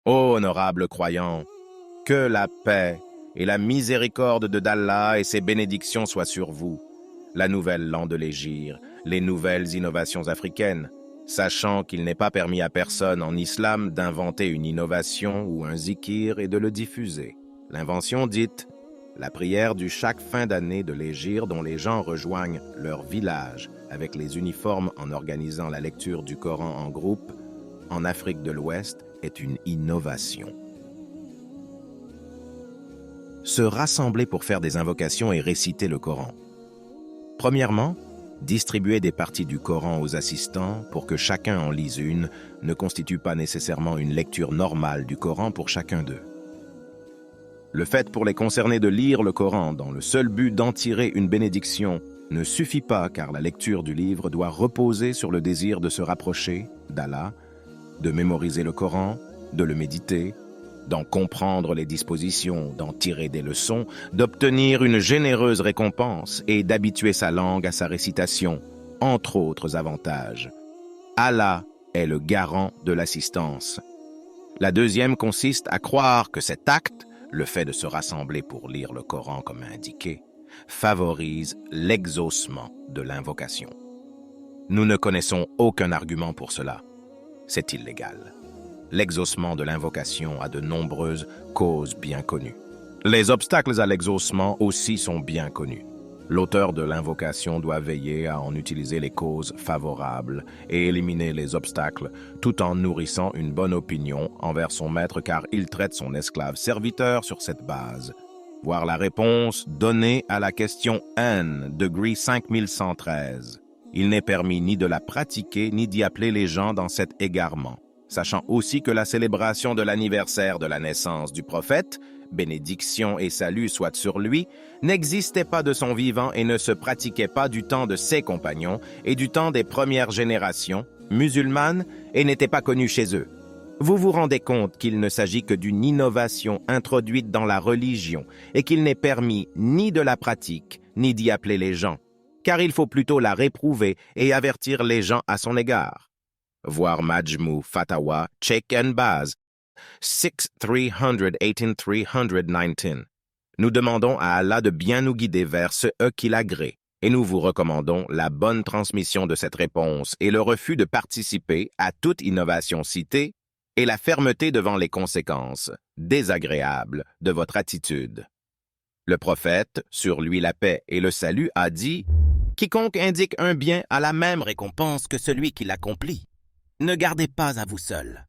Ô honorables croyants, que la paix et la miséricorde d'Allah et ses bénédictions soient sur vous. La nouvelle langue de l'Égir, les nouvelles innovations africaines, sachant qu'il n'est pas permis à personne en islam d'inventer une innovation ou un zikir et de le diffuser. L'invention dite la prière du chaque fin d'année de l'Égir dont les gens rejoignent leur village avec les uniformes en organisant la lecture du Coran en groupe, en Afrique de l'Ouest, est une innovation. Se rassembler pour faire des invocations et réciter le Coran. Premièrement, distribuer des parties du Coran aux assistants pour que chacun en lise une ne constitue pas nécessairement une lecture normale du Coran pour chacun d'eux. Le fait pour les concernés de lire le Coran dans le seul but d'en tirer une bénédiction ne suffit pas car la lecture du livre doit reposer sur le désir de se rapprocher d'Allah, de mémoriser le Coran, de le méditer, d'en comprendre les dispositions, d'en tirer des leçons, d'obtenir une généreuse récompense et d'habituer sa langue à sa récitation, entre autres avantages. Allah est le garant de l'assistance. La deuxième consiste à croire que cet acte, le fait de se rassembler pour lire le Coran comme indiqué, favorise l'exaucement de l'invocation. Nous ne connaissons aucun argument pour cela. C'est illégal. L'exaucement de l'invocation a de nombreuses causes bien connues. Les obstacles à l'exaucement aussi sont bien connus. L'auteur de l'invocation doit veiller à en utiliser les causes favorables et éliminer les obstacles tout en nourrissant une bonne opinion envers son maître car il traite son esclave serviteur sur cette base. Voir la réponse donnée à la question N, degré 5113. Il n'est permis ni de la pratiquer ni d'y appeler les gens dans cet égarement, sachant aussi que la célébration de l'anniversaire de la naissance du prophète, bénédiction et salut soient sur lui, n'existait pas de son vivant et ne se pratiquait pas du temps de ses compagnons et du temps des premières générations musulmanes et n'était pas connu chez eux. Vous vous rendez compte qu'il ne s'agit que d'une innovation introduite dans la religion et qu'il n'est permis ni de la pratique ni d'y appeler les gens, car il faut plutôt la réprouver et avertir les gens à son égard. Voir Majmu Fatawa Cheikh Baz 6-300-18319. Nous demandons à Allah de bien nous guider vers ce qu'il agrée et nous vous recommandons la bonne transmission de cette réponse et le refus de participer à toute innovation citée et la fermeté devant les conséquences désagréables de votre attitude. Le prophète, sur lui la paix et le salut, a dit « Quiconque indique un bien a la même récompense que celui qui l'accomplit. Ne gardez pas à vous seul.